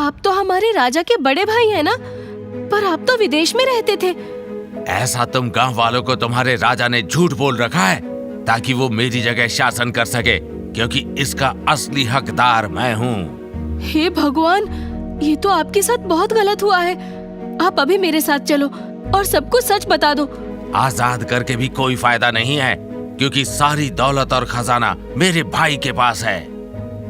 आप तो हमारे राजा के बड़े भाई हैं ना, पर आप तो विदेश में रहते थे। ऐसा तुम गांव वालों को तुम्हारे राजा ने झूठ बोल रखा है ताकि वो मेरी जगह शासन कर सके, क्योंकि इसका असली हकदार मैं हूँ। हे भगवान, ये तो आपके साथ बहुत गलत हुआ है। आप अभी मेरे साथ चलो और सबको सच बता दो। आजाद करके भी कोई फायदा नहीं है, क्योंकि सारी दौलत और खजाना मेरे भाई के पास है।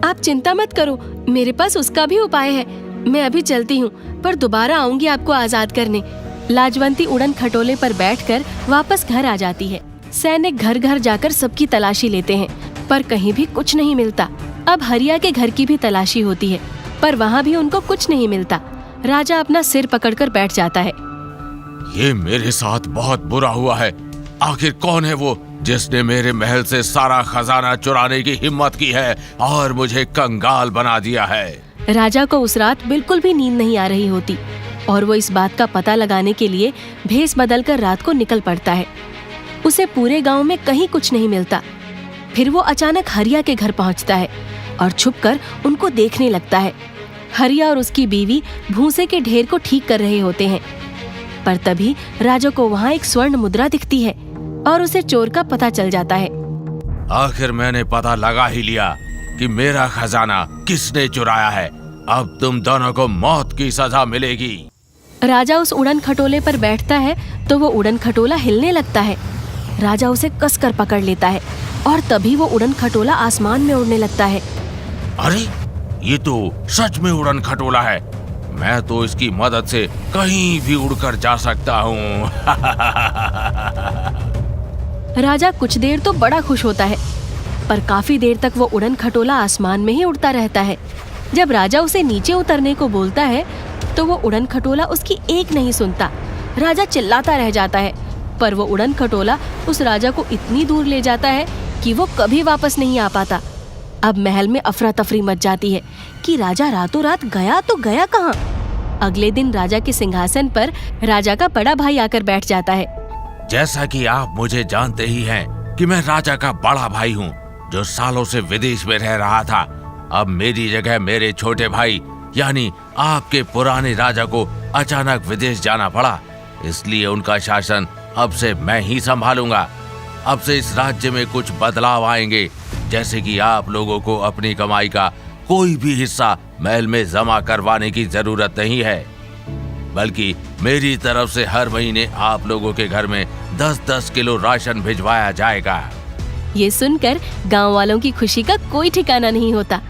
आप चिंता मत करो, मेरे पास उसका भी उपाय है। मैं अभी चलती हूँ, पर दोबारा आऊंगी आपको आजाद करने। लाजवंती उड़न खटोले पर बैठकर वापस घर आ जाती है। सैनिक घर घर जाकर सबकी तलाशी लेते हैं, पर कहीं भी कुछ नहीं मिलता। अब हरिया के घर की भी तलाशी होती है, पर वहाँ भी उनको कुछ नहीं मिलता। राजा अपना सिर पकड़कर बैठ जाता है। ये मेरे साथ बहुत बुरा हुआ है। आखिर कौन है वो जिसने मेरे महल से सारा खजाना चुराने की हिम्मत की है और मुझे कंगाल बना दिया है। राजा को उस रात बिल्कुल भी नींद नहीं आ रही होती और वो इस बात का पता लगाने के लिए भेष बदलकर रात को निकल पड़ता है। उसे पूरे गांव में कहीं कुछ नहीं मिलता। फिर वो अचानक हरिया के घर पहुंचता है और छुपकर उनको देखने लगता है। हरिया और उसकी बीवी भूसे के ढेर को ठीक कर रहे होते हैं, पर तभी राजा को वहाँ एक स्वर्ण मुद्रा दिखती है और उसे चोर का पता चल जाता है। आखिर मैंने पता लगा ही लिया कि मेरा खजाना किसने चुराया है। अब तुम दोनों को मौत की सजा मिलेगी। राजा उस उड़न खटोले पर बैठता है तो वो उड़न खटोला हिलने लगता है। राजा उसे कसकर पकड़ लेता है और तभी वो उड़न खटोला आसमान में उड़ने लगता है। अरे, ये तो सच में उड़न खटोला है। मैं तो इसकी मदद से कहीं भी उड़कर जा सकता हूँ। राजा कुछ देर तो बड़ा खुश होता है, पर काफी देर तक वो उड़न खटोला आसमान में ही उड़ता रहता है। जब राजा उसे नीचे उतरने को बोलता है तो वो उड़न खटोला उसकी एक नहीं सुनता। राजा चिल्लाता रह जाता है, पर वो उड़न खटोला उस राजा को इतनी दूर ले जाता है कि वो कभी वापस नहीं आ पाता। अब महल में अफरा तफरी मच जाती है कि राजा रातों रात गया तो गया कहाँ। अगले दिन राजा के सिंहासन पर राजा का बड़ा भाई आकर बैठ जाता है। जैसा कि आप मुझे जानते ही हैं कि मैं राजा का बड़ा भाई हूँ जो सालों से विदेश में रह रहा था। अब मेरी जगह मेरे छोटे भाई यानी आपके पुराने राजा को अचानक विदेश जाना पड़ा, इसलिए उनका शासन अब से मैं ही संभालूंगा। अब से इस राज्य में कुछ बदलाव आएंगे, जैसे कि आप लोगों को अपनी कमाई का कोई भी हिस्सा महल में जमा करवाने की जरूरत नहीं है, बल्कि मेरी तरफ से हर महीने आप लोगों के घर में 10-10 किलो राशन भिजवाया जाएगा। ये सुनकर गांव वालों की खुशी का कोई ठिकाना नहीं होता।